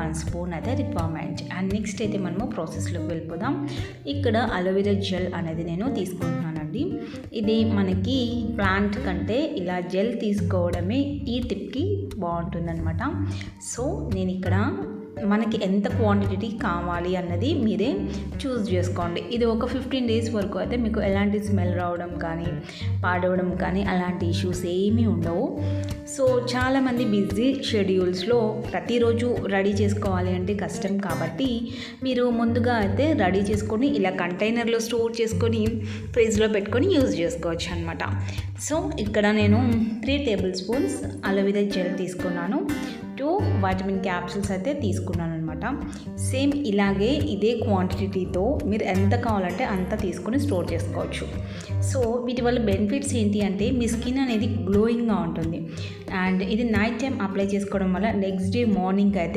1 spoon అయితే requirement. And next అయితే మనము ప్రాసెస్లోకి వెళ్ళిపోదాం. ఇక్కడ అలోవెరా జెల్ అనేది నేను తీసుకుంటున్నానండి. ఇది మనకి ప్లాంట్ కంటే ఇలా జెల్ తీసుకోవడమే ఈ టిప్కి బాగుంటుందన్నమాట. సో నేను ఇక్కడ మనకి ఎంత క్వాంటిటీ కావాలి అన్నది మీరే చూస్ చేసుకోండి. ఇది ఒక 15 days వరకు అయితే మీకు ఎలాంటి స్మెల్ రావడం కానీ పాడవడం కానీ అలాంటి ఇష్యూస్ ఏమీ ఉండవు. సో చాలామంది బిజీ షెడ్యూల్స్లో ప్రతిరోజు రెడీ చేసుకోవాలి అంటే కష్టం కాబట్టి మీరు ముందుగా అయితే రెడీ చేసుకొని ఇలా కంటైనర్లో స్టోర్ చేసుకొని ఫ్రిడ్జ్లో పెట్టుకొని యూజ్ చేసుకోవచ్చు అనమాట. సో ఇక్కడ నేను 3 tablespoons అలోవెరా జెల్ తీసుకున్నాను. 2 వైటమిన్ క్యాప్సూల్స్ అయితే తీసుకున్నాను అనమాట. సేమ్ ఇలాగే ఇదే క్వాంటిటీతో మీరు ఎంత కావాలంటే అంత తీసుకొని స్టోర్ చేసుకోవచ్చు. సో వీటి వల్ల బెనిఫిట్స్ ఏంటి అంటే మీ స్కిన్ అనేది గ్లోయింగ్గా ఉంటుంది. అండ్ ఇది నైట్ టైం అప్లై చేసుకోవడం వల్ల నెక్స్ట్ డే మార్నింగ్ అయితే